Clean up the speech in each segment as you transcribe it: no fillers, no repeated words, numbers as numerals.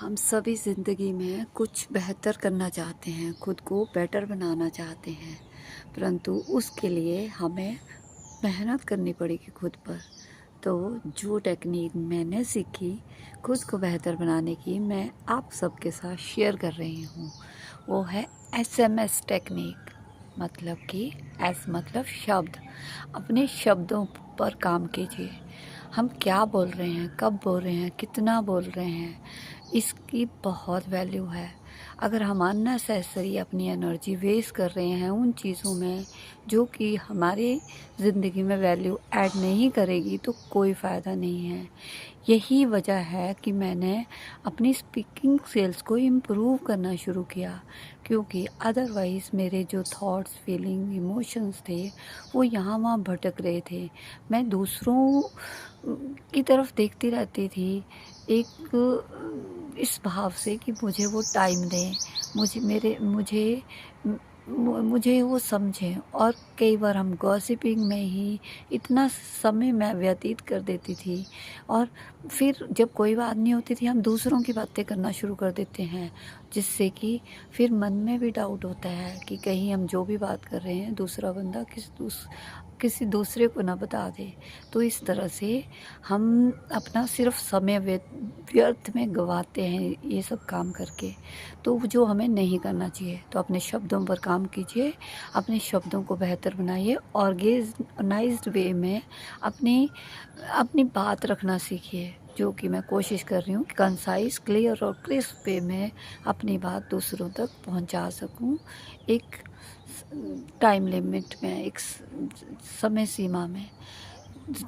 हम सभी ज़िंदगी में कुछ बेहतर करना चाहते हैं, खुद को बेटर बनाना चाहते हैं, परंतु उसके लिए हमें मेहनत करनी पड़ेगी खुद पर। तो जो टेक्निक मैंने सीखी खुद को बेहतर बनाने की, मैं आप सबके साथ शेयर कर रही हूँ। वो है एसएमएस टेक्निक। मतलब कि एस मतलब शब्द। अपने शब्दों पर काम कीजिए। हम क्या बोल रहे हैं, कब बोल रहे हैं, कितना बोल रहे हैं, इसकी बहुत वैल्यू है। अगर हम अननेसेसरी अपनी एनर्जी वेस्ट कर रहे हैं उन चीज़ों में जो कि हमारी ज़िंदगी में वैल्यू ऐड नहीं करेगी, तो कोई फ़ायदा नहीं है। यही वजह है कि मैंने अपनी स्पीकिंग स्किल्स को इम्प्रूव करना शुरू किया, क्योंकि अदरवाइज़ मेरे जो थॉट्स, फीलिंग, इमोशंस थे वो यहाँ वहाँ भटक रहे थे। मैं दूसरों की तरफ देखती रहती थी, एक इस भाव से कि मुझे वो टाइम दें, मुझे वो समझें। और कई बार हम गॉसिपिंग में ही इतना समय मैं व्यतीत कर देती थी, और फिर जब कोई बात नहीं होती थी हम दूसरों की बातें करना शुरू कर देते हैं, जिससे कि फिर मन में भी डाउट होता है कि कहीं हम जो भी बात कर रहे हैं दूसरा बंदा किसी दूसरे को ना बता दे। तो इस तरह से हम अपना सिर्फ समय व्यर्थ में गंवाते हैं ये सब काम करके, तो जो हमें नहीं करना चाहिए। तो अपने शब्दों पर काम कीजिए, अपने शब्दों को बेहतर बनाइए, ऑर्गेनाइज्ड वे में अपनी अपनी बात रखना सीखिए, जो कि मैं कोशिश कर रही हूँ कि कंसाइज, क्लियर और क्रिस्प वे में अपनी बात दूसरों तक पहुँचा सकूँ, एक टाइम लिमिट में, एक समय सीमा में।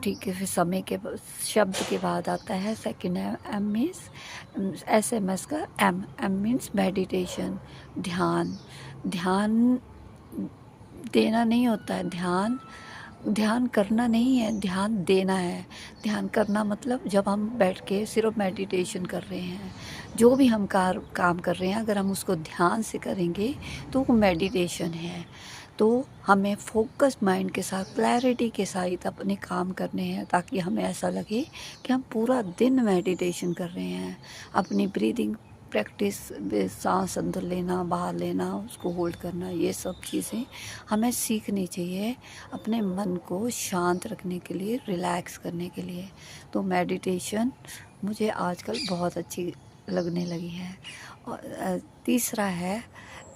ठीक है, फिर समय के शब्द के बाद आता है सेकंड एम मीन्स एसएमएस का एम। एम मीन्स मेडिटेशन, ध्यान। ध्यान देना नहीं होता है, ध्यान करना नहीं है, ध्यान देना है। ध्यान करना मतलब जब हम बैठ के सिर्फ मेडिटेशन कर रहे हैं, जो भी हम काम कर रहे हैं अगर हम उसको ध्यान से करेंगे तो वो मेडिटेशन है। तो हमें फोकस्ड माइंड के साथ, क्लैरिटी के साथ अपने काम करने हैं, ताकि हमें ऐसा लगे कि हम पूरा दिन मेडिटेशन कर रहे हैं। अपनी ब्रीदिंग प्रैक्टिस, सांस अंदर लेना बाहर लेना, उसको होल्ड करना, ये सब चीज़ें हमें सीखनी चाहिए अपने मन को शांत रखने के लिए, रिलैक्स करने के लिए। तो मेडिटेशन मुझे आजकल बहुत अच्छी लगने लगी है। और तीसरा है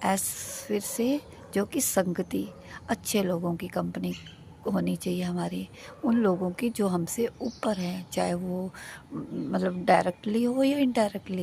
एस, फिर से, जो कि संगति। अच्छे लोगों की कंपनी होनी चाहिए हमारी, उन लोगों की जो हमसे ऊपर हैं, चाहे वो मतलब डायरेक्टली हो या इनडायरेक्टली।